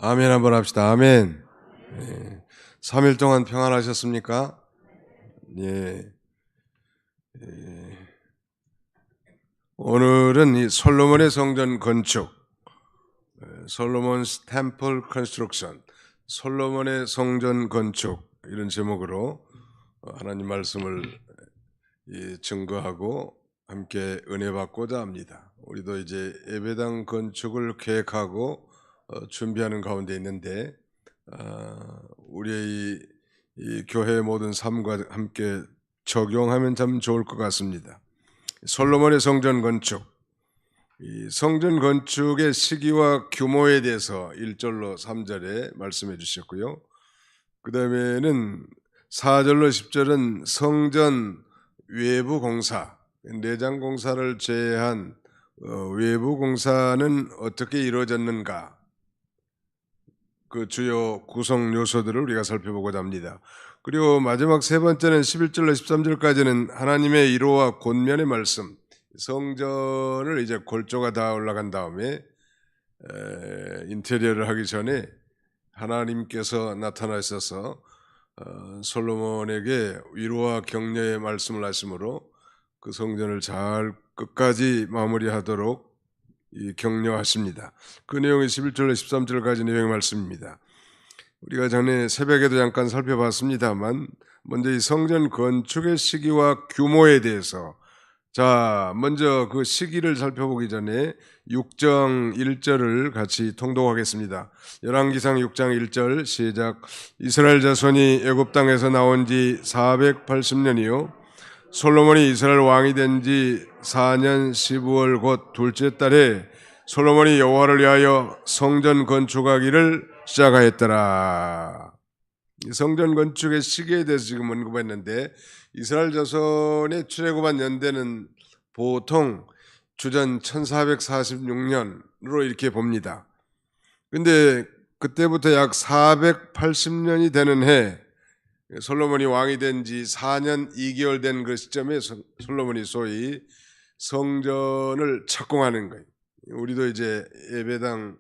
아멘 한번 합시다. 아멘. 예. 3일 동안 평안하셨습니까? 예. 오늘은 이 솔로몬의 성전 건축, 솔로몬's Temple Construction, 솔로몬의 성전 건축 이런 제목으로 하나님 말씀을 증거하고 함께 은혜 받고자 합니다. 우리도 이제 예배당 건축을 계획하고 준비하는 가운데 있는데 우리의 이 교회의 모든 삶과 함께 적용하면 참 좋을 것 같습니다. 솔로몬의 성전 건축, 이 성전 건축의 시기와 규모에 대해서 1절로 3절에 말씀해 주셨고요. 그 다음에는 4절로 10절은 성전 외부 공사, 내장 공사를 제외한 외부 공사는 어떻게 이루어졌는가, 그 주요 구성 요소들을 우리가 살펴보고자 합니다. 그리고 마지막 세 번째는 11절로 13절까지는 하나님의 이로와 권면의 말씀, 성전을 이제 골조가 다 올라간 다음에 인테리어를 하기 전에 하나님께서 나타나셔서 솔로몬에게 위로와 격려의 말씀을 하심으로 그 성전을 잘 끝까지 마무리하도록 격려하십니다. 그 내용이 11절로 13절까지 내용의 말씀입니다. 우리가 전에 새벽에도 잠깐 살펴봤습니다만 먼저 이 성전 건축의 시기와 규모에 대해서, 자 먼저 그 시기를 살펴보기 전에 6장 1절을 같이 통독하겠습니다. 열왕기상 6장 1절 시작. 이스라엘 자손이 애굽 땅에서 나온 지 480년이요 솔로몬이 이스라엘 왕이 된 지 4년 15월 곧 둘째 달에 솔로몬이 여호와를 위하여 성전 건축하기를 시작하였더라. 성전 건축의 시기에 대해서 지금 언급했는데 이스라엘 자손의 출애굽한 연대는 보통 주전 1446년으로 이렇게 봅니다. 근데 그때부터 약 480년이 되는 해, 솔로몬이 왕이 된 지 4년 2개월 된 그 시점에 솔로몬이 소위 성전을 착공하는 거예요. 우리도 이제 예배당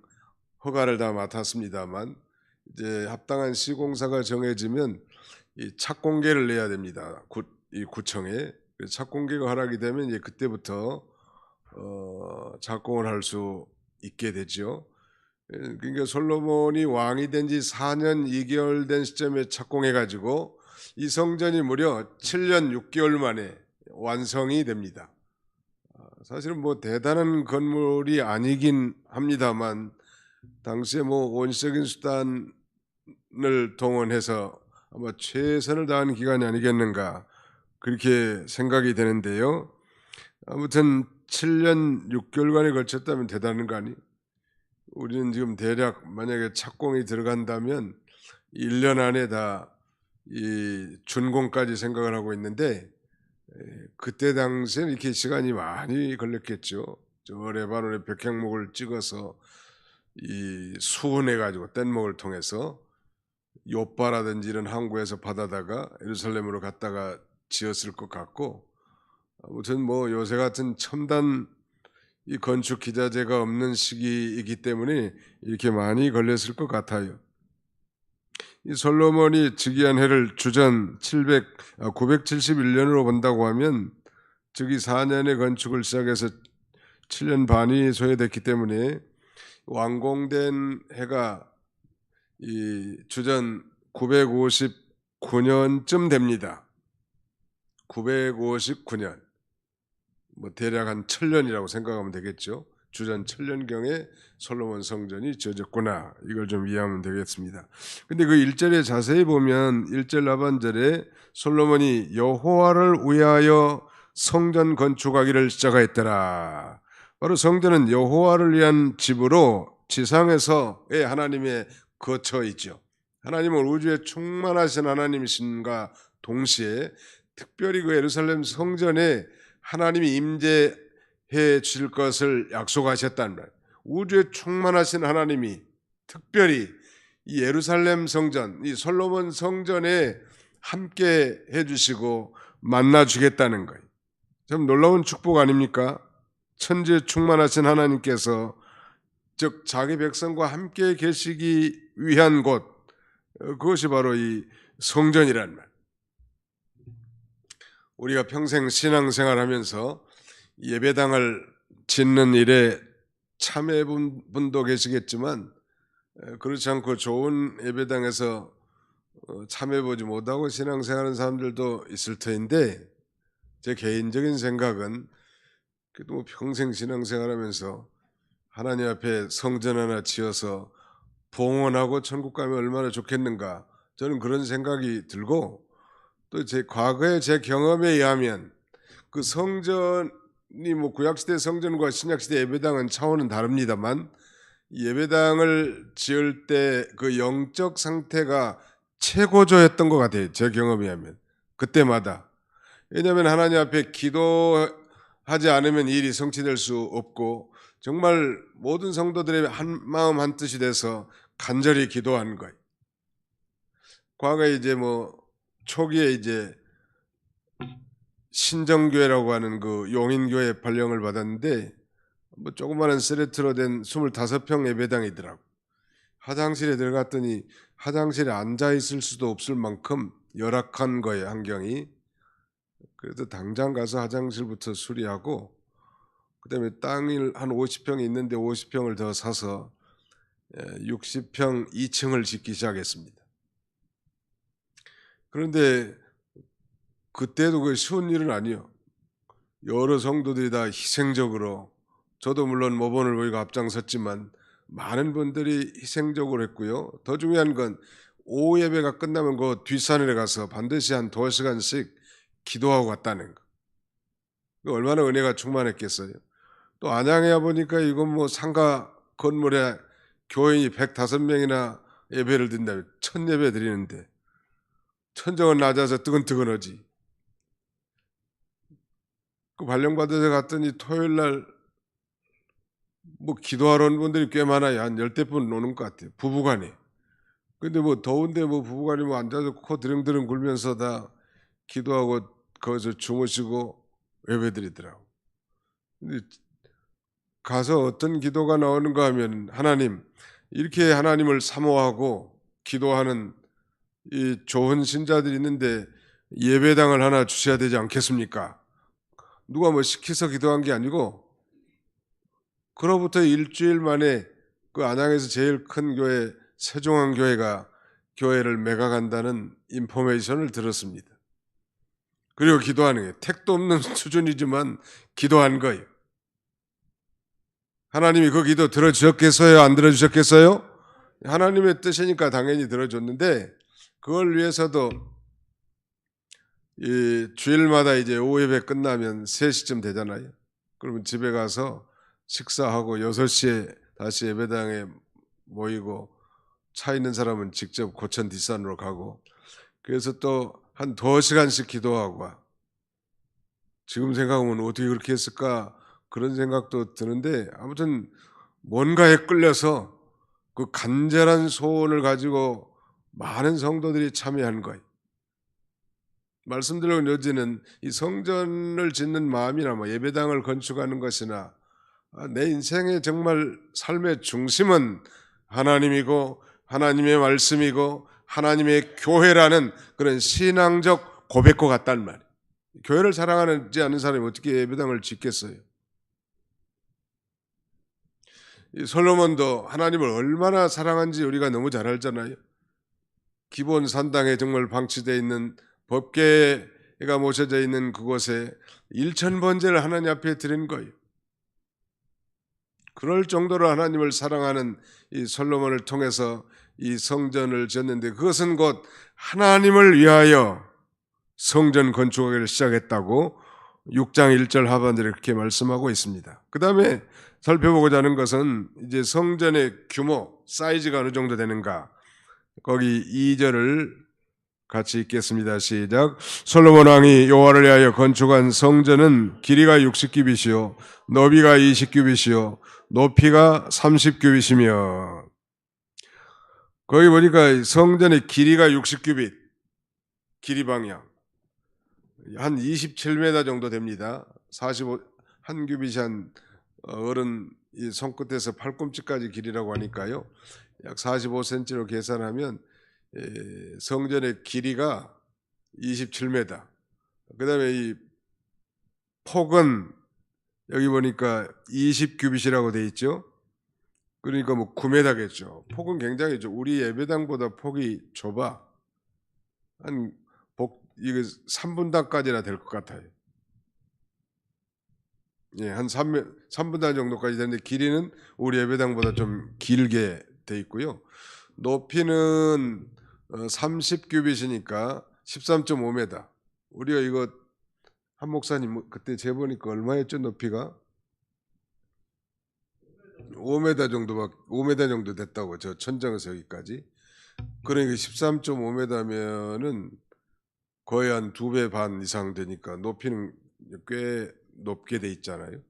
허가를 다 맡았습니다만 이제 합당한 시공사가 정해지면 이 착공계를 내야 됩니다. 이 구청에 착공계가 허락이 되면 이제 그때부터 착공을 할 수 있게 되죠. 그러니까 솔로몬이 왕이 된 지 4년 2개월 된 시점에 착공해가지고 이 성전이 무려 7년 6개월 만에 완성이 됩니다. 사실은 뭐 대단한 건물이 아니긴 합니다만 당시에 뭐 원시적인 수단을 동원해서 아마 최선을 다한 기간이 아니겠는가 그렇게 생각이 되는데요. 아무튼 7년 6개월간에 걸쳤다면 대단한 거 아니? 우리는 지금 대략 만약에 착공이 들어간다면 1년 안에 다 이 준공까지 생각을 하고 있는데 그때 당시에는 이렇게 시간이 많이 걸렸겠죠. 저 레바논의 백향목을 찍어서 이 수은해 가지고 뗏목을 통해서 요빠라든지 이런 항구에서 받아다가 예루살렘으로 갔다가 지었을 것 같고, 아무튼 뭐 요새 같은 첨단 이 건축 기자재가 없는 시기이기 때문에 이렇게 많이 걸렸을 것 같아요. 이 솔로몬이 즉위한 해를 주전 971년으로 본다고 하면 즉위 4년의 건축을 시작해서 7년 반이 소요됐기 때문에 완공된 해가 이 주전 959년쯤 됩니다. 959년. 뭐 대략 한 1000년이라고 생각하면 되겠죠. 주전 1000년경에 솔로몬 성전이 지어졌구나. 이걸 좀 이해하면 되겠습니다. 근데 그 1절에 자세히 보면 1절 하반절에 솔로몬이 여호와를 위하여 성전 건축하기를 시작하였더라. 바로 성전은 여호와를 위한 집으로 지상에서의 하나님의 거처 있죠. 하나님은 우주에 충만하신 하나님이신가 동시에 특별히 그 예루살렘 성전에 하나님이 임재해 주실 것을 약속하셨다는 말. 우주에 충만하신 하나님이 특별히 이 예루살렘 성전, 이 솔로몬 성전에 함께 해주시고 만나주겠다는 거예요. 참 놀라운 축복 아닙니까? 천지에 충만하신 하나님께서 즉 자기 백성과 함께 계시기 위한 곳, 그것이 바로 이 성전이란 말. 우리가 평생 신앙생활하면서 예배당을 짓는 일에 참여해본 분도 계시겠지만 그렇지 않고 좋은 예배당에서 참여해보지 못하고 신앙생활하는 사람들도 있을 터인데, 제 개인적인 생각은 그래도 뭐 평생 신앙생활하면서 하나님 앞에 성전 하나 지어서 봉헌하고 천국 가면 얼마나 좋겠는가, 저는 그런 생각이 들고, 또 제 과거의 제 경험에 의하면 그 성전이 뭐 구약시대 성전과 신약시대 예배당은 차원은 다릅니다만 예배당을 지을 때 그 영적 상태가 최고조였던 것 같아요. 제 경험에 의하면 그때마다. 왜냐하면 하나님 앞에 기도하지 않으면 일이 성취될 수 없고, 정말 모든 성도들의 한 마음 한 뜻이 돼서 간절히 기도한 거예요. 과거에 이제 뭐 초기에 이제 신정교회라고 하는 그 용인교회 발령을 받았는데, 뭐 조그마한 세레트로 된 25평 예배당이더라고. 화장실에 들어갔더니 화장실에 앉아 있을 수도 없을 만큼 열악한 거예요, 환경이. 그래도 당장 가서 화장실부터 수리하고, 그다음에 땅을 한 50평이 있는데 50평을 더 사서 60평 2층을 짓기 시작했습니다. 그런데 그때도 그 쉬운 일은 아니요. 여러 성도들이 다 희생적으로, 저도 물론 모범을 보이고 앞장섰지만 많은 분들이 희생적으로 했고요. 더 중요한 건 오후 예배가 끝나면 그 뒷산에 가서 반드시 한 2시간씩 기도하고 갔다는 거. 얼마나 은혜가 충만했겠어요. 또 안양에 와 보니까 이건 뭐 상가 건물에 교인이 105명이나 예배를 드린다면 1000예배 드리는데 천정은 낮아서 뜨근뜨근하지. 그 발령받아서 갔더니 토요일 날 뭐 기도하러 온 분들이 꽤 많아요. 한 10대 분 오는 것 같아요. 부부간에. 근데 뭐 더운데 뭐 부부간에 뭐 앉아서 코 드릉드릉 굴면서 다 기도하고 거기서 주무시고 예배드리더라고. 근데 가서 어떤 기도가 나오는가 하면, 하나님, 이렇게 하나님을 사모하고 기도하는 이 좋은 신자들이 있는데 예배당을 하나 주셔야 되지 않겠습니까? 누가 뭐 시켜서 기도한 게 아니고, 그로부터 일주일 만에 그 안양에서 제일 큰 교회 세종항교회가 교회를 매각한다는 인포메이션을 들었습니다. 그리고 기도하는 거예요. 택도 없는 수준이지만 기도한 거예요. 하나님이 그 기도 들어주셨겠어요? 안 들어주셨겠어요? 하나님의 뜻이니까 당연히 들어줬는데, 그걸 위해서도 이 주일마다 이제 오후 예배 끝나면 3시쯤 되잖아요. 그러면 집에 가서 식사하고 6시에 다시 예배당에 모이고, 차 있는 사람은 직접 고천 뒷산으로 가고, 그래서 또 한 2시간씩 기도하고 와. 지금 생각하면 어떻게 그렇게 했을까 그런 생각도 드는데, 아무튼 뭔가에 끌려서 그 간절한 소원을 가지고 많은 성도들이 참여한 거예요. 말씀드린 여지는 이 성전을 짓는 마음이나 뭐 예배당을 건축하는 것이나 내 인생의 정말 삶의 중심은 하나님이고 하나님의 말씀이고 하나님의 교회라는 그런 신앙적 고백과 같단 말이에요. 교회를 사랑하지 않는 사람이 어떻게 예배당을 짓겠어요? 이 솔로몬도 하나님을 얼마나 사랑한지 우리가 너무 잘 알잖아요. 기본 산당에 정말 방치되어 있는 법궤가 모셔져 있는 그곳에 1000번제를 하나님 앞에 드린 거예요. 그럴 정도로 하나님을 사랑하는 이 솔로몬을 통해서 이 성전을 지었는데, 그것은 곧 하나님을 위하여 성전 건축하기를 시작했다고 6장 1절 하반절에 그렇게 말씀하고 있습니다. 그 다음에 살펴보고자 하는 것은 이제 성전의 규모, 사이즈가 어느 정도 되는가. 거기 2절을 같이 읽겠습니다. 시작. 솔로몬 왕이 여호와를 위하여 건축한 성전은 길이가 60규빗이요 너비가 20규빗이요 높이가 30규빗이며. 거기 보니까 성전의 길이가 60규빗, 길이 방향 한 27m 정도 됩니다. 45, 한 규빗이 한 어른 이 손끝에서 팔꿈치까지 길이라고 하니까요. 약 45cm로 계산하면 성전의 길이가 27m. 그다음에 이 폭은 여기 보니까 20규빗이라고 돼 있죠. 그러니까 뭐 9m겠죠. 폭은 굉장히 우리 예배당보다 폭이 좁아. 이거 3분단까지나 될 것 같아요. 예, 한 3분단 정도까지 되는데 길이는 우리 예배당보다 좀 길게 돼 있고요. 높이는 30규빗이니까 13.5m. 우리가 이거 한 목사님 그때 재보니까 얼마였죠, 높이가? 5m 정도 됐다고, 저 천장에서 여기까지. 그러니까 13.5m면은 거의 한 2배 반 이상 되니까 높이는 꽤 높게 돼 있잖아요.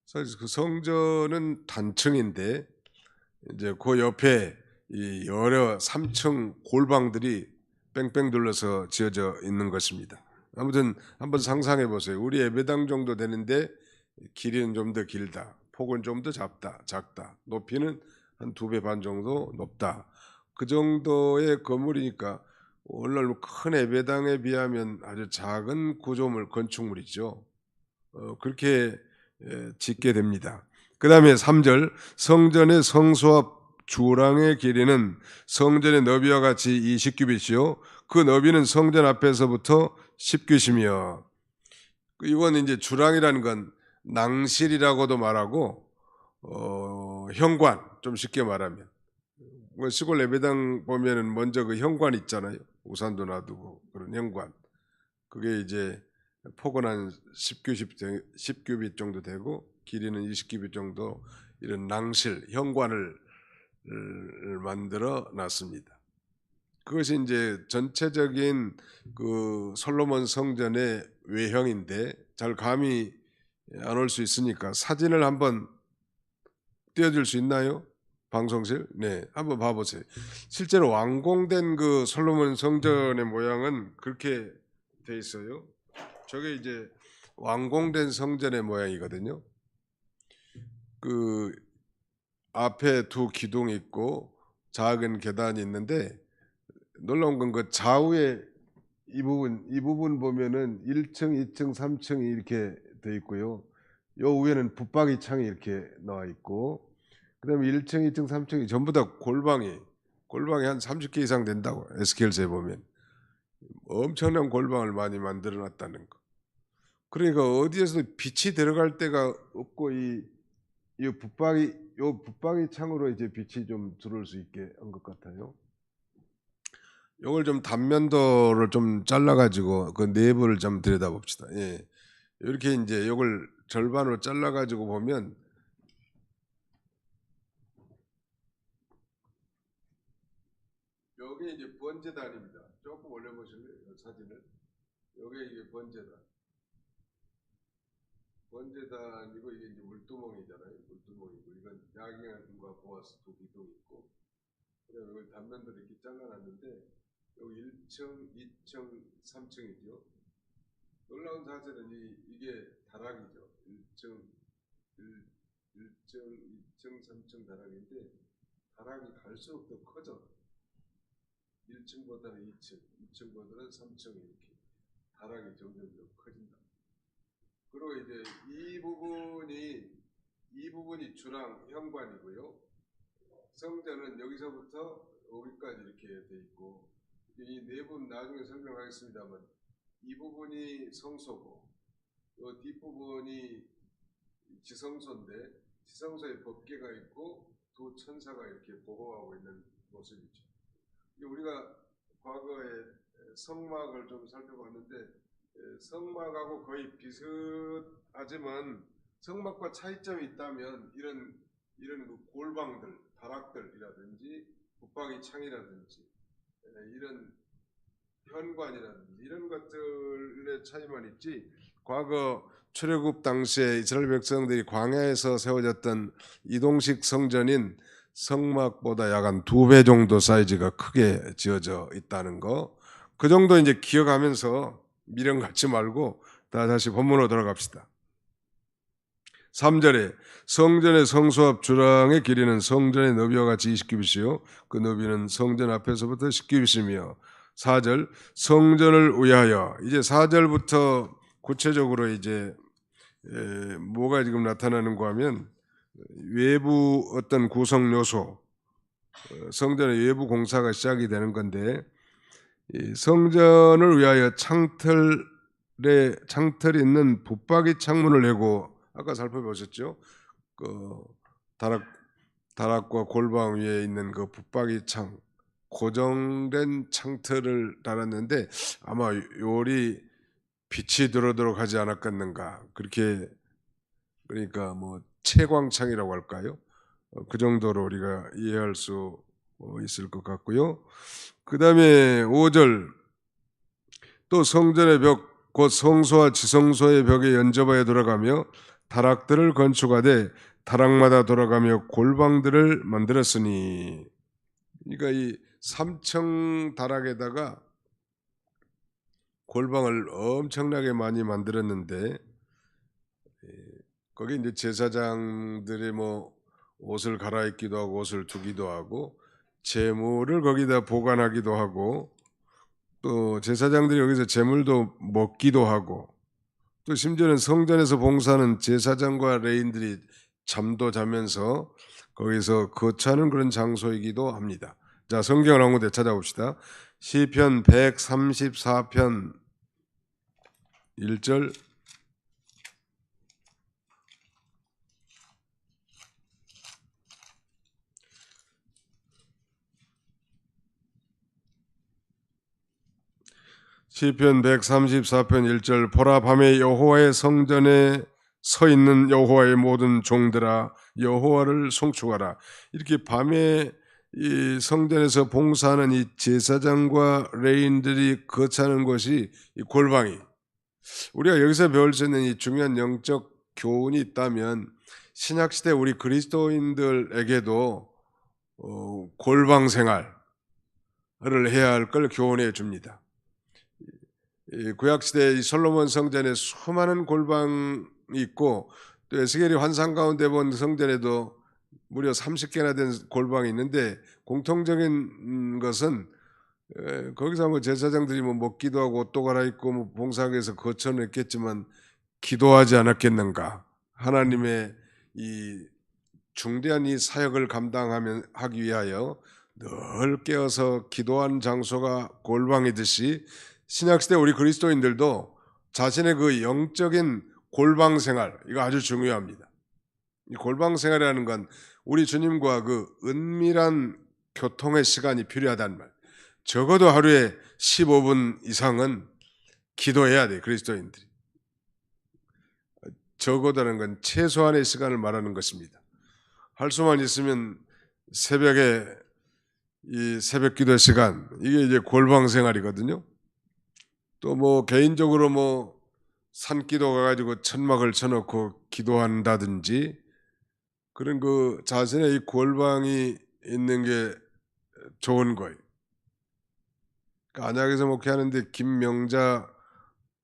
사실 그 성전은 단층인데 이제 그 옆에 이 여러 3층 골방들이 뺑뺑 둘러서 지어져 있는 것입니다. 아무튼 한번 상상해 보세요. 우리 예배당 정도 되는데 길이는 좀 더 길다. 폭은 좀 더 작다. 높이는 한 2배 반 정도 높다. 그 정도의 건물이니까 오늘날 큰 예배당에 비하면 아주 작은 구조물, 건축물이죠. 그렇게 짓게 됩니다. 그 다음에 3절, 성전의 성소앞 주랑의 길이는 성전의 너비와 같이 20규빗이요. 그 너비는 성전 앞에서부터 10규빗이며, 이건 이제 주랑이라는 건 낭실이라고도 말하고, 현관, 좀 쉽게 말하면. 시골 예배당 보면은 먼저 그 현관 있잖아요. 우산도 놔두고 그런 현관. 그게 이제 폭은 한 10규빗 정도 되고 길이는 20규빗 정도, 이런 낭실, 현관을 만들어 놨습니다. 그것이 이제 전체적인 그 솔로몬 성전의 외형인데, 잘 감이 안 올 수 있으니까 사진을 한번 띄워줄 수 있나요? 방송실? 네, 한번 봐보세요. 실제로 완공된 그 솔로몬 성전의 모양은 그렇게 돼 있어요. 저게 이제 완공된 성전의 모양이거든요. 그 앞에 2 기둥이 있고 작은 계단이 있는데, 놀라운 건 그 좌우에 이 부분 보면은 1층, 2층, 3층이 이렇게 돼 있고요. 요 위에는 붙박이 창이 이렇게 나와 있고, 그다음에 1층, 2층, 3층이 전부 다 골방이 한 30개 이상 된다고, 에스겔서에 보면. 엄청난 골방을 많이 만들어 놨다는 거. 그러니까 어디에서 빛이 들어갈 데가 없고 이 붙박이 창으로 이제 빛이 좀 들어올 수 있게 한 것 같아요. 이걸 좀 단면도를 좀 잘라가지고 그 내부를 좀 들여다봅시다. 예, 이렇게 이제 이걸 절반으로 잘라가지고 보면 여기 이제 번제단입니다. 조금 올려보실래요, 사진을? 여기 이게 번제단이고 이게 이제 물두멍이잖아요. 물두멍이고 이건 야경과 보아스 2 기둥 있고, 그다음에 이걸 단면도를 이렇게 잘라놨는데 여기 1층, 2층, 3층이죠. 놀라운 사실은 이게 다락이죠. 1층, 2층, 3층 다락인데 다락이 갈수록 더 커져. 1층보다는 2층, 2층보다는 3층, 이렇게 다락이 점점 더 커진다. 그리고 이제 이 부분이 주랑 현관이고요. 성전은 여기서부터 여기까지 이렇게 돼 있고, 이 내부는 나중에 설명하겠습니다만 이 부분이 성소고 이 뒷부분이 지성소인데, 지성소에 법궤가 있고 2 천사가 이렇게 보호하고 있는 모습이죠. 우리가 과거에 성막을 좀 살펴봤는데 성막하고 거의 비슷하지만 성막과 차이점이 있다면 이런 그 골방들, 다락들이라든지 붙박이 창이라든지 이런 현관이라든지 이런 것들의 차이만 있지, 과거 출애굽 당시에 이스라엘 백성들이 광야에서 세워졌던 이동식 성전인 성막보다 약 한 2배 정도 사이즈가 크게 지어져 있다는 거, 그 정도 이제 기억하면서 미련 갖지 말고 다시 본문으로 돌아갑시다. 3절에 성전의 성소앞 주랑의 길이는 성전의 너비와 같이 20규빗이요 그 너비는 성전 앞에서부터 10규빗이며 4절 성전을 위하여 이제 4절부터 구체적으로 이제 뭐가 지금 나타나는가 하면 외부 어떤 구성 요소 성전의 외부 공사가 시작이 되는 건데 이 성전을 위하여 창틀 있는 붙박이 창문을 내고 아까 살펴보셨죠? 그 다락과 골방 위에 있는 그 붙박이 창 고정된 창틀을 달았는데 아마 요리 빛이 들어오도록 하지 않았겠는가 그렇게 그러니까 뭐 채광창이라고 할까요? 그 정도로 우리가 이해할 수 있을 것 같고요. 그 다음에 5절 또 성전의 벽 곧 성소와 지성소의 벽에 연접하여 돌아가며 다락들을 건축하되 다락마다 돌아가며 골방들을 만들었으니 그러니까 이 3층 다락에다가 골방을 엄청나게 많이 만들었는데 거기 이제 제사장들이 뭐 옷을 갈아입기도 하고 옷을 두기도 하고 재물을 거기다 보관하기도 하고 또 제사장들이 여기서 재물도 먹기도 하고 또 심지어는 성전에서 봉사하는 제사장과 레인들이 잠도 자면서 거기서 거처하는 그런 장소이기도 합니다. 자, 성경을 한 군데 찾아봅시다. 시편 134편 1절 시편 134편 1절 보라 밤에 여호와의 성전에 서 있는 여호와의 모든 종들아 여호와를 송축하라. 이렇게 밤에 이 성전에서 봉사하는 이 제사장과 레인들이 거처하는 것이 이 골방이 우리가 여기서 배울 수 있는 이 중요한 영적 교훈이 있다면 신약시대 우리 그리스도인들에게도 골방 생활을 해야 할 걸 교훈해 줍니다. 구약시대 솔로몬 성전에 수많은 골방이 있고 또 에스겔이 환상 가운데 본 성전에도 무려 30개나 된 골방이 있는데 공통적인 것은 거기서 뭐 제사장들이 뭐 먹기도 하고 옷도 갈아입고 뭐 봉사하기 위해서 거처는 했겠지만 기도하지 않았겠는가. 하나님의 이 중대한 이 사역을 감당하기 위하여 늘 깨어서 기도한 장소가 골방이듯이 신약시대 우리 그리스도인들도 자신의 그 영적인 골방 생활 이거 아주 중요합니다. 이 골방 생활이라는 건 우리 주님과 그 은밀한 교통의 시간이 필요하다는 말. 적어도 하루에 15분 이상은 기도해야 돼 그리스도인들이. 적어도라는 건 최소한의 시간을 말하는 것입니다. 할 수만 있으면 새벽에 이 새벽 기도 시간 이게 이제 골방 생활이거든요. 또 뭐 개인적으로 뭐 산기도 가가지고 천막을 쳐놓고 기도한다든지 그런 그 자신의 이 골방이 있는 게 좋은 거예요. 안양에서 목회하는데 김명자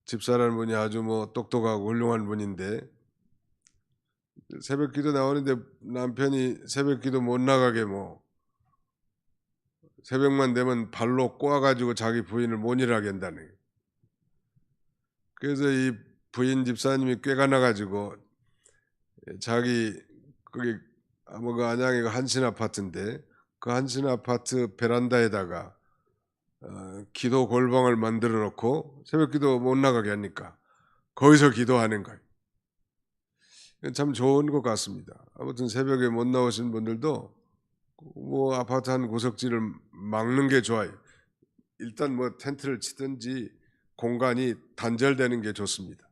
집사라는 분이 아주 뭐 똑똑하고 훌륭한 분인데 새벽 기도 나오는데 남편이 새벽 기도 못 나가게 뭐 새벽만 되면 발로 꼬아가지고 자기 부인을 못 일하게 한다는 거예요. 그래서 이 부인 집사님이 꾀가 나가지고 자기 거기 뭐 안양에 한신 아파트인데 그 한신 아파트 베란다에다가 기도 골방을 만들어 놓고 새벽 기도 못 나가게 하니까 거기서 기도하는 거예요. 참 좋은 것 같습니다. 아무튼 새벽에 못 나오신 분들도 뭐 아파트 한 구석지를 막는 게 좋아요. 일단 뭐 텐트를 치든지 공간이 단절되는 게 좋습니다.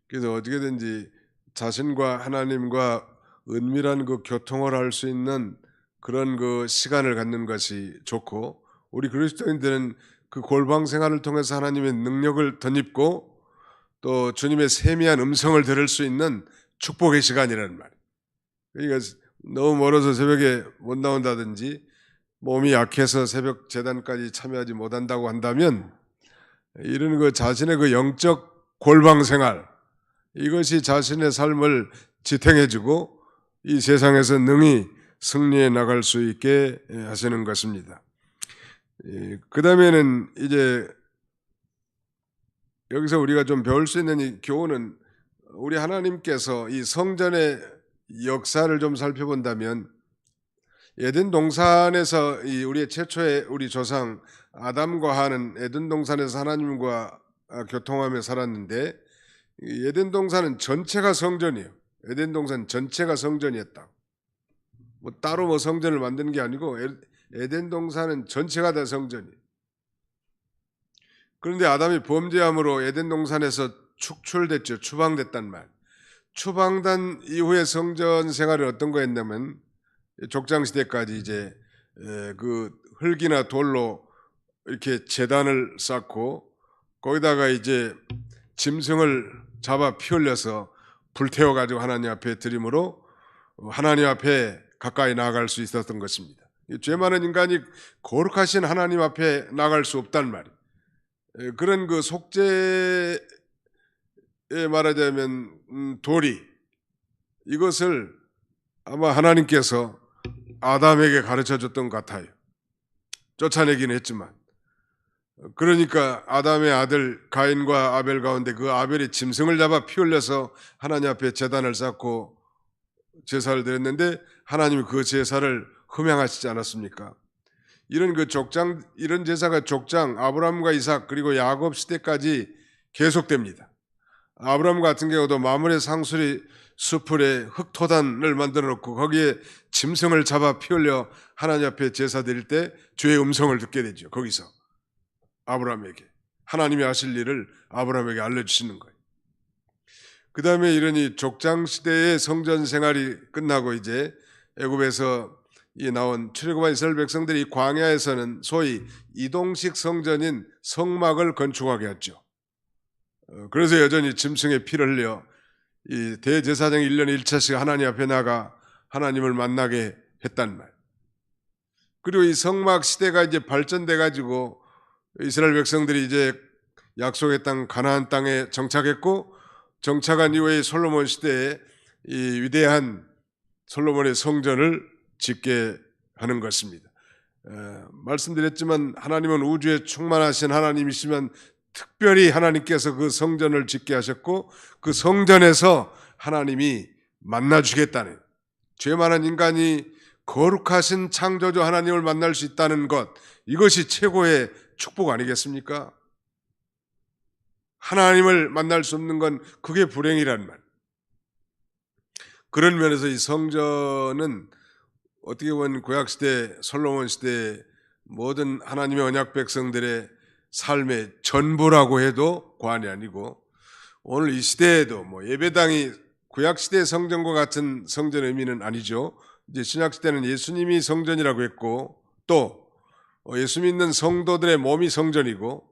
그래서 어떻게든지 자신과 하나님과 은밀한 그 교통을 할 수 있는 그런 그 시간을 갖는 것이 좋고 우리 그리스도인들은 그 골방 생활을 통해서 하나님의 능력을 덧입고 또 주님의 세미한 음성을 들을 수 있는 축복의 시간이라는 말이에요. 그러니까 너무 멀어서 새벽에 못 나온다든지 몸이 약해서 새벽 제단까지 참여하지 못한다고 한다면 이런 그 자신의 그 영적 골방 생활 이것이 자신의 삶을 지탱해주고 이 세상에서 능히 승리해 나갈 수 있게 하시는 것입니다. 그 다음에는 이제 여기서 우리가 좀 배울 수 있는 이 교훈은, 우리 하나님께서 이 성전의 역사를 좀 살펴본다면, 에덴 동산에서 이 우리의 최초의 우리 조상 아담과 하는 에덴 동산에서 하나님과 교통하며 살았는데, 이 에덴 동산은 전체가 성전이에요. 에덴 동산 전체가 성전이었다. 뭐 따로 뭐 성전을 만드는 게 아니고 에덴 동산은 전체가 다 성전이에요. 그런데 아담이 범죄함으로 에덴 동산에서 축출됐죠. 추방됐단 말. 추방된 이후의 성전 생활은 어떤 거였냐면, 족장 시대까지 이제 그 흙이나 돌로 이렇게 제단을 쌓고 거기다가 이제 짐승을 잡아 피 흘려서 불태워 가지고 하나님 앞에 드림으로 하나님 앞에 가까이 나아갈 수 있었던 것입니다. 죄 많은 인간이 거룩하신 하나님 앞에 나갈 수 없단 말이에요. 그런 그 속죄에 말하자면 도리, 이것을 아마 하나님께서 아담에게 가르쳐 줬던 것 같아요. 쫓아내긴 했지만. 그러니까 아담의 아들 가인과 아벨 가운데 그 아벨이 짐승을 잡아 피 흘려서 하나님 앞에 제단을 쌓고 제사를 드렸는데, 하나님이 그 제사를 흠양하시지 않았습니까? 이런 그 족장, 이런 제사가 족장 아브라함과 이삭 그리고 야곱 시대까지 계속됩니다. 아브라함 같은 경우도 마물의 상수리 수풀에 흙토단을 만들어 놓고 거기에 짐승을 잡아 피 흘려 하나님 앞에 제사 드릴 때 주의 음성을 듣게 되죠. 거기서 아브라함에게 하나님이 하실 일을 아브라함에게 알려주시는 거예요. 그 다음에 이런 이 족장 시대의 성전 생활이 끝나고 이제 애굽에서 나온 출애굽한 이스라엘 백성들이 광야에서는 소위 이동식 성전인 성막을 건축하게 했죠. 그래서 여전히 짐승의 피를 흘려 이 대제사장이 1년에 1차씩 하나님 앞에 나가 하나님을 만나게 했단 말. 그리고 이 성막 시대가 이제 발전돼 가지고 이스라엘 백성들이 이제 약속의 땅 가나안 땅에 정착했고, 정착한 이후에 솔로몬 시대에 이 위대한 솔로몬의 성전을 짓게 하는 것입니다. 말씀드렸지만 하나님은 우주에 충만하신 하나님이시면 특별히 하나님께서 그 성전을 짓게 하셨고, 그 성전에서 하나님이 만나주겠다는, 죄 많은 인간이 거룩하신 창조주 하나님을 만날 수 있다는 것, 이것이 최고의 축복 아니겠습니까? 하나님을 만날 수 없는 건 그게 불행이란 말. 그런 면에서 이 성전은 어떻게 보면 구약시대 솔로몬 시대 모든 하나님의 언약 백성들의 삶의 전부라고 해도 과언이 아니고, 오늘 이 시대에도 뭐 예배당이 구약시대 성전과 같은 성전 의미는 아니죠. 이제 신약시대는 예수님이 성전이라고 했고, 또 예수 믿는 성도들의 몸이 성전이고,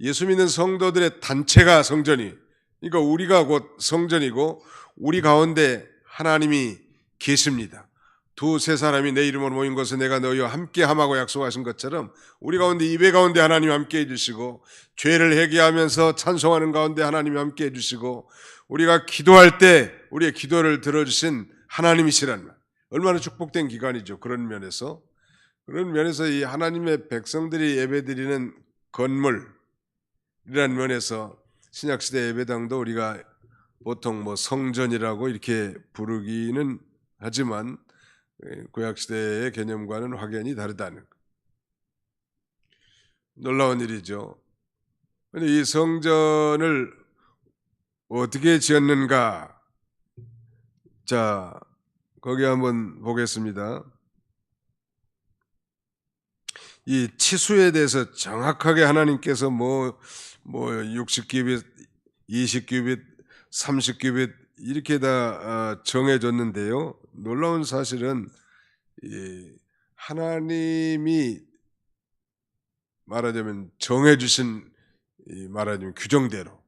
예수 믿는 성도들의 단체가 성전이, 그러니까 우리가 곧 성전이고, 우리 가운데 하나님이 계십니다. 두세 사람이 내 이름으로 모인 것을 내가 너희와 함께 함하고 약속하신 것처럼 우리 가운데 예배 가운데 하나님이 함께 해주시고, 죄를 회개하면서 찬송하는 가운데 하나님이 함께 해주시고, 우리가 기도할 때 우리의 기도를 들어주신 하나님이시란 말. 얼마나 축복된 기간이죠. 그런 면에서 이 하나님의 백성들이 예배드리는 건물이란 면에서 신약시대 예배당도 우리가 보통 뭐 성전이라고 이렇게 부르기는 하지만 구약시대의 개념과는 확연히 다르다는 것. 놀라운 일이죠. 그런데 이 성전을 어떻게 지었는가? 자, 거기 한번 보겠습니다. 이 치수에 대해서 정확하게 하나님께서 뭐 60규빗, 20규빗, 30규빗 이렇게 다 정해줬는데요. 놀라운 사실은 하나님이 말하자면 정해주신 말하자면 규정대로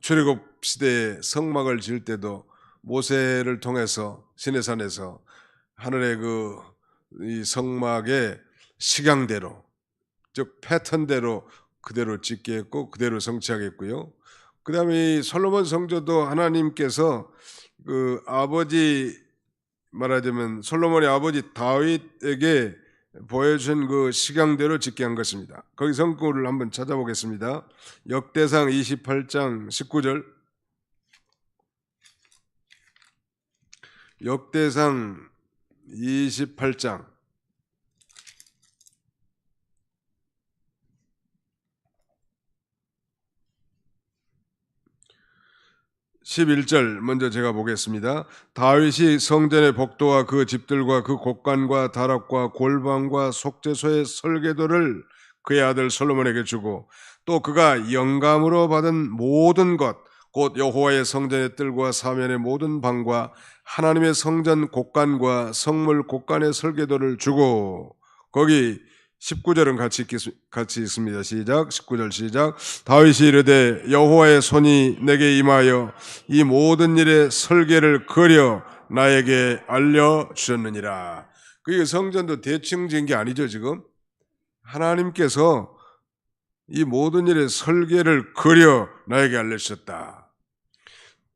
출애굽 시대에 성막을 지을 때도 모세를 통해서 시내산에서 하늘의 이 성막의 식양대로, 즉 패턴대로 그대로 짓게 했고 그대로 성취하겠고요. 그다음에 이 솔로몬 성전도 하나님께서 그 아버지, 말하자면 솔로몬의 아버지 다윗에게 보여준 그 식양대로 짓게 한 것입니다. 거기 성구를 한번 찾아보겠습니다. 역대상 28장 19절. 역대상 28장 11절 먼저 제가 보겠습니다. 다윗이 성전의 복도와 그 집들과 그 곡간과 다락과 골방과 속죄소의 설계도를 그의 아들 솔로몬에게 주고, 또 그가 영감으로 받은 모든 것, 곧 여호와의 성전의 뜰과 사면의 모든 방과 하나님의 성전 곡간과 성물 곡간의 설계도를 주고, 거기 19절은 같이 읽습니다. 시작. 19절 시작. 다윗이 이르되 여호와의 손이 내게 임하여 이 모든 일의 설계를 그려 나에게 알려주셨느니라. 그 성전도 대충 지은 게 아니죠. 지금 하나님께서 이 모든 일의 설계를 그려 나에게 알려주셨다.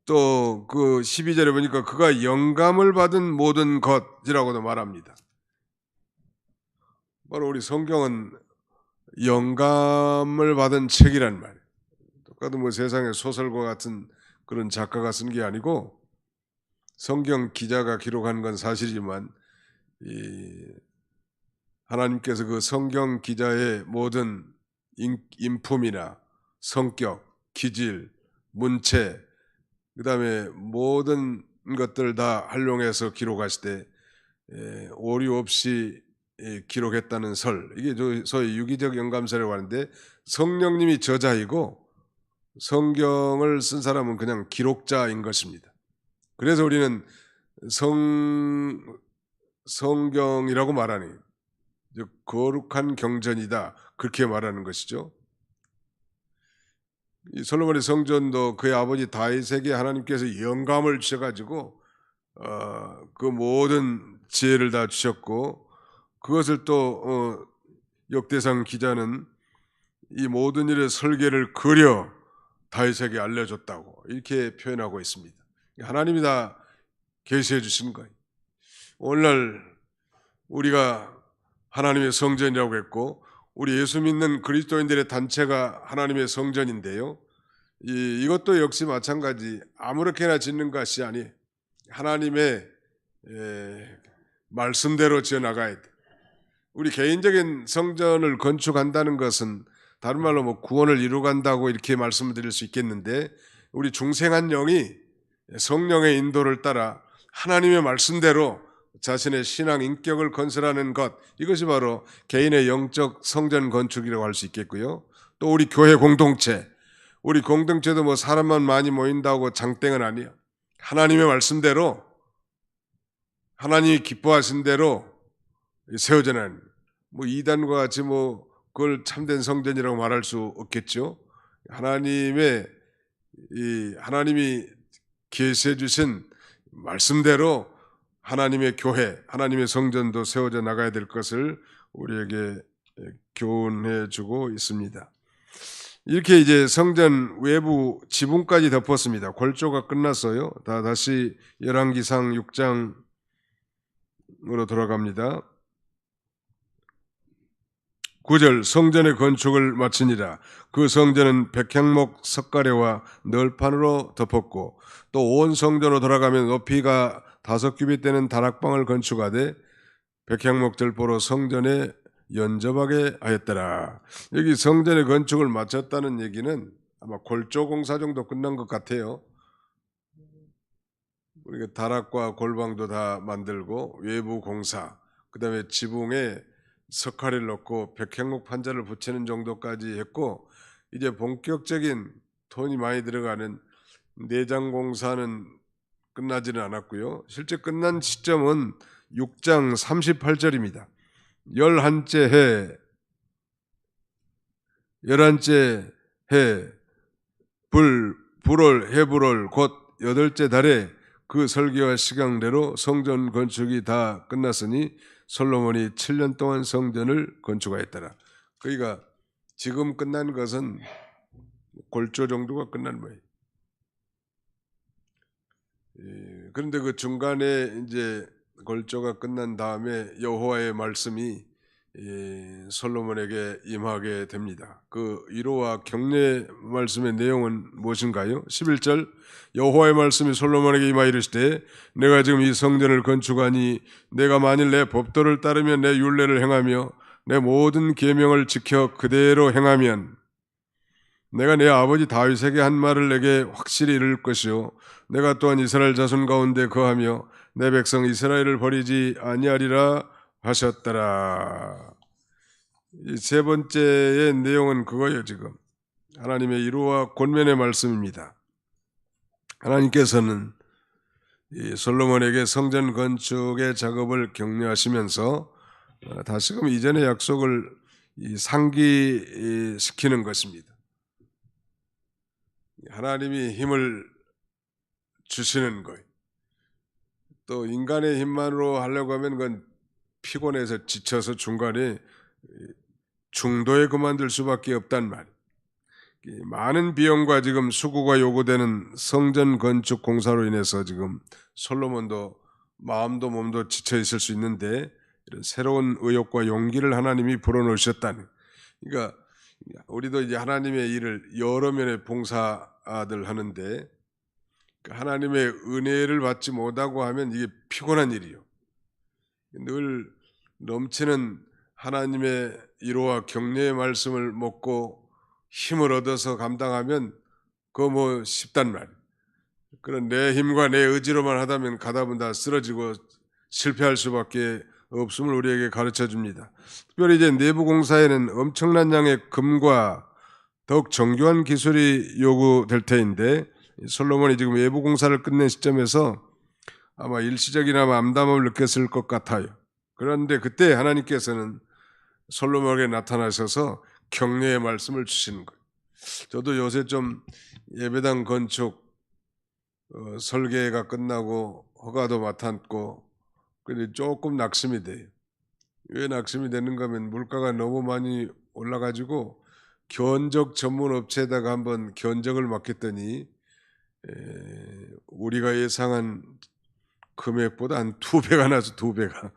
또 그 12절에 보니까 그가 영감을 받은 모든 것이라고도 말합니다. 바로 우리 성경은 영감을 받은 책이란 말이에요. 똑같은 뭐 세상의 소설과 같은 그런 작가가 쓴 게 아니고, 성경 기자가 기록한 건 사실이지만 하나님께서 그 성경 기자의 모든 인품이나 성격, 기질, 문체, 그 다음에 모든 것들 다 활용해서 기록하실 때 오류 없이 기록했다는 설, 이게 소위 유기적 영감서라고 하는데, 성령님이 저자이고 성경을 쓴 사람은 그냥 기록자인 것입니다. 그래서 우리는 성경이라고 말하니 거룩한 경전이다, 그렇게 말하는 것이죠. 이 솔로몬의 성전도 그의 아버지 다윗에게 하나님께서 영감을 주셔가지고 그 모든 지혜를 다 주셨고, 그것을 또 역대상 기자는 이 모든 일의 설계를 그려 다윗에게 알려줬다고 이렇게 표현하고 있습니다. 하나님이 다 계시해 주신 거예요. 오늘날 우리가 하나님의 성전이라고 했고, 우리 예수 믿는 그리스도인들의 단체가 하나님의 성전인데요, 이것도 역시 마찬가지 아무렇게나 짓는 것이 아니, 하나님의 말씀대로 지어나가야 돼. 우리 개인적인 성전을 건축한다는 것은 다른 말로 뭐 구원을 이루간다고 이렇게 말씀을 드릴 수 있겠는데, 우리 중생한 영이 성령의 인도를 따라 하나님의 말씀대로 자신의 신앙 인격을 건설하는 것, 이것이 바로 개인의 영적 성전 건축이라고 할 수 있겠고요. 또 우리 교회 공동체, 우리 공동체도 뭐 사람만 많이 모인다고 장땡은 아니에요. 하나님의 말씀대로 하나님이 기뻐하신 대로 세워져는, 뭐 이단과 같이 뭐 그걸 참된 성전이라고 말할 수 없겠죠. 하나님이 계시해 주신 말씀대로 하나님의 교회, 하나님의 성전도 세워져 나가야 될 것을 우리에게 교훈해 주고 있습니다. 이렇게 이제 성전 외부 지붕까지 덮었습니다. 골조가 끝났어요. 다시 열왕기상 6장으로 돌아갑니다. 9절, 성전의 건축을 마치니라. 그 성전은 백향목 석가래와 널판으로 덮었고, 또 온 성전으로 돌아가면 높이가 5규빗 되는 다락방을 건축하되 백향목 들보로 성전에 연접하게 하였더라. 여기 성전의 건축을 마쳤다는 얘기는 아마 골조 공사 정도 끝난 것 같아요. 우리가 다락과 골방도 다 만들고 외부 공사, 그 다음에 지붕에 석화를 넣고 백향목 판자를 붙이는 정도까지 했고, 이제 본격적인 돈이 많이 들어가는 내장 공사는 끝나지는 않았고요. 실제 끝난 시점은 6장 38절입니다. 열한째 해 불월 해불월 곧 8째 달에 그 설계와 시간대로 성전 건축이 다 끝났으니 솔로몬이 7년 동안 성전을 건축하였더라. 그러니까 지금 끝난 것은 골조 정도가 끝난 거예요. 그런데 그 중간에 이제 골조가 끝난 다음에 여호와의 말씀이 솔로몬에게 임하게 됩니다. 그 위로와 격려 말씀의 내용은 무엇인가요? 11절 여호와의 말씀이 솔로몬에게 임하 이르시되 내가 지금 이 성전을 건축하니 내가 만일 내 법도를 따르며 내 율례를 행하며 내 모든 계명을 지켜 그대로 행하면 내가 내 아버지 다윗에게 한 말을 내게 확실히 이룰 것이요 내가 또한 이스라엘 자손 가운데 거하며 내 백성 이스라엘을 버리지 아니하리라 하셨더라. 이 세 번째의 내용은 그거예요. 지금 하나님의 이루와 권면의 말씀입니다. 하나님께서는 이 솔로몬에게 성전 건축의 작업을 격려하시면서 다시금 이전의 약속을 상기시키는 것입니다. 하나님이 힘을 주시는 거예요. 또 인간의 힘만으로 하려고 하면 그건 피곤해서 지쳐서 중간에 중도에 그만둘 수밖에 없단 말이에요. 많은 비용과 지금 수고가 요구되는 성전 건축 공사로 인해서 지금 솔로몬도 마음도 몸도 지쳐 있을 수 있는데 이런 새로운 의욕과 용기를 하나님이 불어넣으셨다는. 그러니까 우리도 이제 하나님의 일을 여러 면의 봉사들 하는데 하나님의 은혜를 받지 못하고 하면 이게 피곤한 일이요. 늘 넘치는 하나님의 위로와 격려의 말씀을 먹고 힘을 얻어서 감당하면 그거 뭐 쉽단 말이에요. 그런 내 힘과 내 의지로만 하다면 가다 보면 쓰러지고 실패할 수밖에 없음을 우리에게 가르쳐 줍니다. 특별히 이제 내부 공사에는 엄청난 양의 금과 더욱 정교한 기술이 요구될 터인데 솔로몬이 지금 외부 공사를 끝낸 시점에서 아마 일시적이나마 암담함을 느꼈을 것 같아요. 그런데 그때 하나님께서는 솔로몬에게 나타나셔서 격려의 말씀을 주시는 거예요. 저도 요새 좀 예배당 건축 설계가 끝나고 허가도 맡았고 근데 조금 낙심이 돼요. 왜 낙심이 되는가 하면 물가가 너무 많이 올라가지고 견적 전문 업체에다가 한번 견적을 맡겼더니 우리가 예상한 금액보다 한 2배가 나서 2배가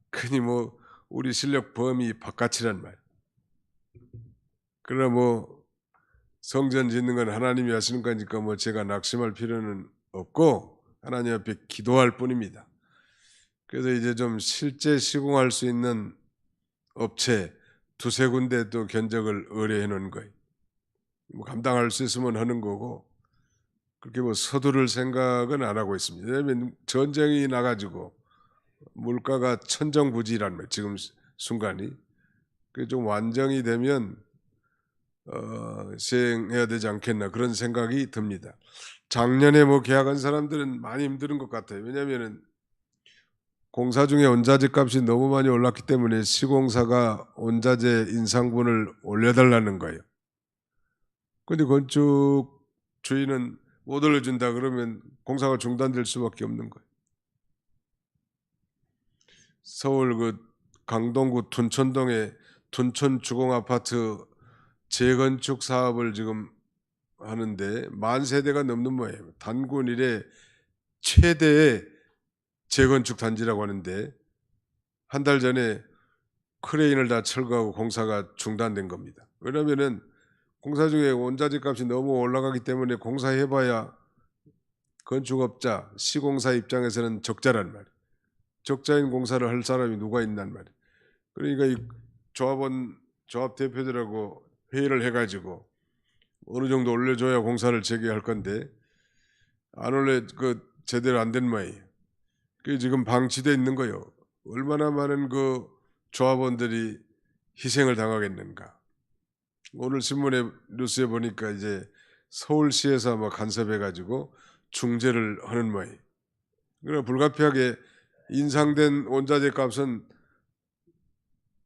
그니 뭐 우리 실력 범위 바깥이란 말. 그러나 뭐 성전 짓는 건 하나님이 하시는 거니까 뭐 제가 낙심할 필요는 없고 하나님 앞에 기도할 뿐입니다. 그래서 이제 좀 실제 시공할 수 있는 업체 2-3군데 또 견적을 의뢰해 놓은 거예요. 뭐 감당할 수 있으면 하는 거고 그렇게 뭐 서두를 생각은 안 하고 있습니다. 왜냐하면 전쟁이 나가지고 물가가 천정부지란 말이에요. 지금 순간이. 그게 좀 완정이 되면 시행해야 되지 않겠나 그런 생각이 듭니다. 작년에 뭐 계약한 사람들은 많이 힘든 것 같아요. 왜냐하면 공사 중에 원자재 값이 너무 많이 올랐기 때문에 시공사가 원자재 인상분을 올려달라는 거예요. 그런데 건축 주인은 못 올려준다 그러면 공사가 중단될 수밖에 없는 거예요. 서울 그 강동구 둔촌동에 둔촌 주공아파트 재건축 사업을 지금 하는데 10,000세대가 넘는 모양이에요. 단군 이래 최대의 재건축 단지라고 하는데 한 달 전에 크레인을 다 철거하고 공사가 중단된 겁니다. 왜냐하면 공사 중에 원자재 값이 너무 올라가기 때문에 공사해봐야 건축업자, 시공사 입장에서는 적자란 말이에요. 적자인 공사를 할 사람이 누가 있단 말이에요. 그러니까 이 조합 대표들하고 회의를 해가지고 어느 정도 올려줘야 공사를 재개할 건데 안 올려 제대로 안 된 모양이에요. 그게 지금 방치돼 있는 거예요. 얼마나 많은 그 조합원들이 희생을 당하겠는가. 오늘 신문에 뉴스에 보니까 이제 서울시에서 아마 간섭해가지고 중재를 하는 모양이에요. 그러나 불가피하게 인상된 원자재 값은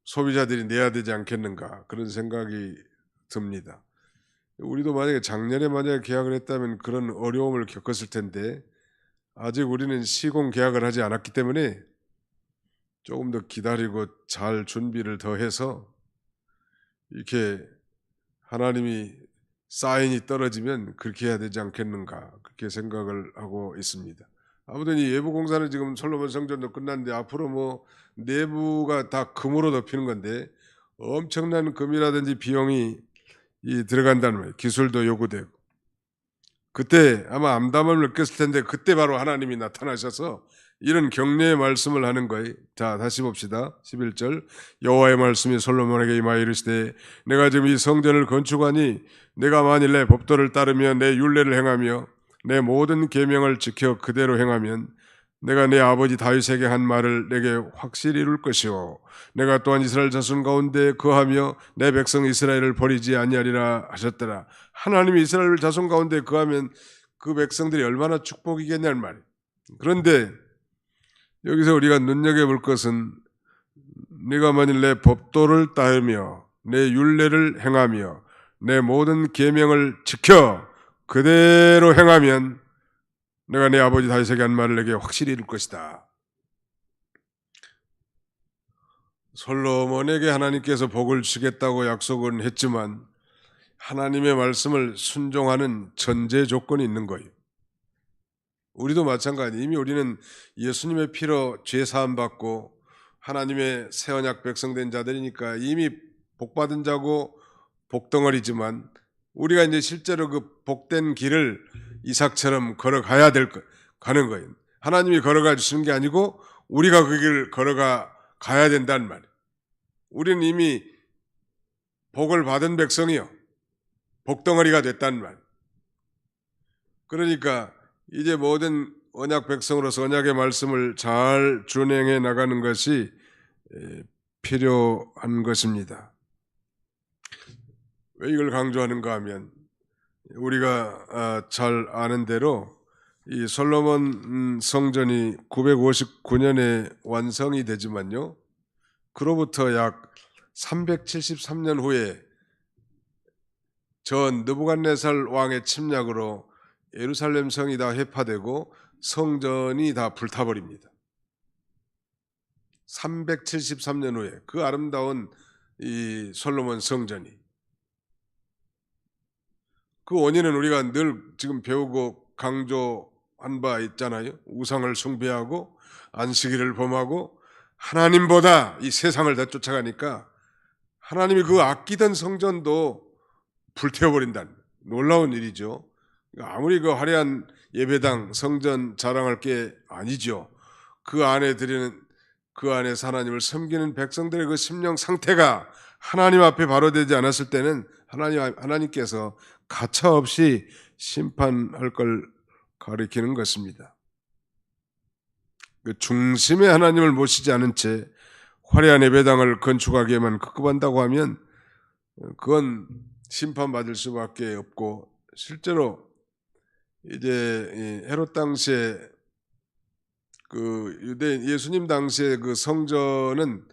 소비자들이 내야 되지 않겠는가 그런 생각이 듭니다. 우리도 작년에 만약에 계약을 했다면 그런 어려움을 겪었을 텐데 아직 우리는 시공 계약을 하지 않았기 때문에 조금 더 기다리고 잘 준비를 더 해서 이렇게 하나님이 사인이 떨어지면 그렇게 해야 되지 않겠는가, 그렇게 생각을 하고 있습니다. 아무튼 이 외부 공사는 지금 솔로몬 성전도 끝났는데 앞으로 뭐 내부가 다 금으로 덮이는 건데 엄청난 금이라든지 비용이 들어간다는 거예요. 기술도 요구되고. 그때 아마 암담함을 느꼈을 텐데 그때 바로 하나님이 나타나셔서 이런 격려의 말씀을 하는 거예요. 자, 다시 봅시다. 11절. 여호와의 말씀이 솔로몬에게 임하여 이르시되 내가 지금 이 성전을 건축하니 내가 만일 내 법도를 따르며 내 율례를 행하며 내 모든 계명을 지켜 그대로 행하면 내가 내 아버지 다윗에게 한 말을 내게 확실히 이룰 것이요 내가 또한 이스라엘 자손 가운데 거하며 내 백성 이스라엘을 버리지 아니하리라 하셨더라. 하나님이 이스라엘 자손 가운데 거하면 그 백성들이 얼마나 축복이겠냐는 말이에요. 그런데 여기서 우리가 눈여겨볼 것은 네가 만일 내 법도를 따르며 내 율례를 행하며 내 모든 계명을 지켜 그대로 행하면 내가 내 아버지 다윗에게 한 말을 내게 확실히 이룰 것이다. 솔로몬에게 하나님께서 복을 주겠다고 약속은 했지만 하나님의 말씀을 순종하는 전제 조건이 있는 거예요. 우리도 마찬가지. 이미 우리는 예수님의 피로 죄 사함 받고 하나님의 새 언약 백성된 자들이니까 이미 복받은 자고 복덩어리지만 우리가 이제 실제로 그 복된 길을 이삭처럼 걸어가야 가는 거예요. 하나님이 걸어가 주시는 게 아니고 우리가 그 길을 가야 된다는 말이에요. 우리는 이미 복을 받은 백성이요. 복덩어리가 됐다는 말. 그러니까 이제 모든 언약 백성으로서 언약의 말씀을 잘 준행해 나가는 것이 필요한 것입니다. 왜 이걸 강조하는가 하면 우리가 잘 아는 대로 이 솔로몬 성전이 959년에 완성이 되지만요. 그로부터 약 373년 후에 전 느부갓네살 왕의 침략으로 예루살렘 성이 다 회파되고 성전이 다 불타버립니다. 373년 후에 그 아름다운 이 솔로몬 성전이, 그 원인은 우리가 늘 지금 배우고 강조한 바 있잖아요. 우상을 숭배하고 안식일을 범하고 하나님보다 이 세상을 다 쫓아가니까 하나님이 그 아끼던 성전도 불태워버린다는 놀라운 일이죠. 아무리 그 화려한 예배당 성전 자랑할 게 아니죠. 그 안에서 하나님을 섬기는 백성들의 그 심령 상태가 하나님 앞에 바로 되지 않았을 때는 하나님께서 가차없이 심판할 걸 가리키는 것입니다. 그 중심의 하나님을 모시지 않은 채 화려한 예배당을 건축하기에만 급급한다고 하면 그건 심판받을 수밖에 없고, 실제로 이제 헤롯 당시에 그 예수님 당시에 그 성전은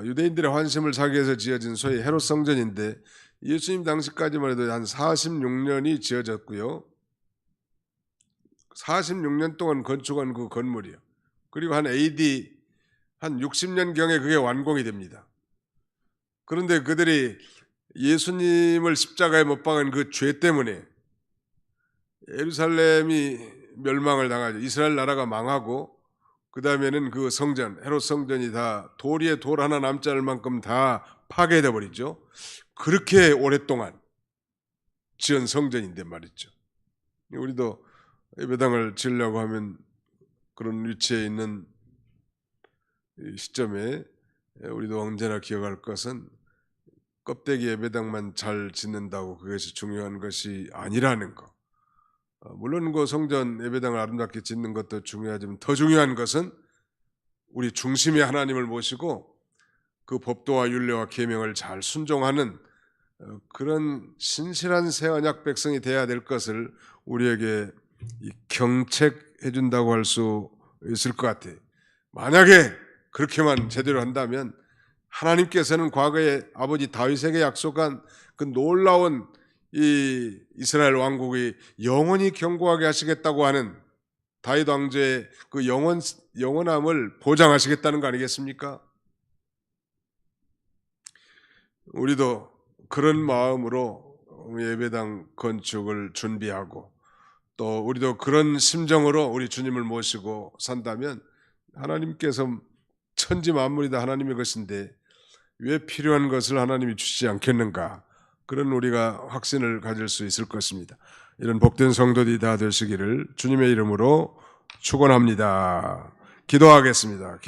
유대인들의 환심을 사기 위해서 지어진 소위 헤롯 성전인데 예수님 당시까지만 해도 한 46년이 지어졌고요. 46년 동안 건축한 그 건물이요. 그리고 한 AD 한 60년경에 그게 완공이 됩니다. 그런데 그들이 예수님을 십자가에 못 박은 그 죄 때문에 예루살렘이 멸망을 당하죠. 이스라엘 나라가 망하고 그 다음에는 그 성전, 헤롯 성전이 다 돌 위에 돌 하나 남지 않을 만큼 다 파괴돼 버리죠. 그렇게 오랫동안 지은 성전인데 말이죠. 우리도 예배당을 지으려고 하면 그런 위치에 있는 시점에 우리도 언제나 기억할 것은 껍데기 예배당만 잘 짓는다고 그것이 중요한 것이 아니라는 거. 물론 그 성전 예배당을 아름답게 짓는 것도 중요하지만 더 중요한 것은 우리 중심에 하나님을 모시고 그 법도와 율례와 계명을 잘 순종하는 그런 신실한 새 언약 백성이 되어야 될 것을 우리에게 경책해 준다고 할 수 있을 것 같아요. 만약에 그렇게만 제대로 한다면 하나님께서는 과거에 아버지 다윗에게 약속한 그 놀라운 이 이스라엘 왕국이 영원히 견고하게 하시겠다고 하는 다윗 왕조의 그 영원함을 보장하시겠다는 거 아니겠습니까? 우리도 그런 마음으로 예배당 건축을 준비하고 또 우리도 그런 심정으로 우리 주님을 모시고 산다면 하나님께서 천지 만물이 다 하나님의 것인데 왜 필요한 것을 하나님이 주시지 않겠는가, 그런 우리가 확신을 가질 수 있을 것입니다. 이런 복된 성도들이 다 되시기를 주님의 이름으로 축원합니다. 기도하겠습니다.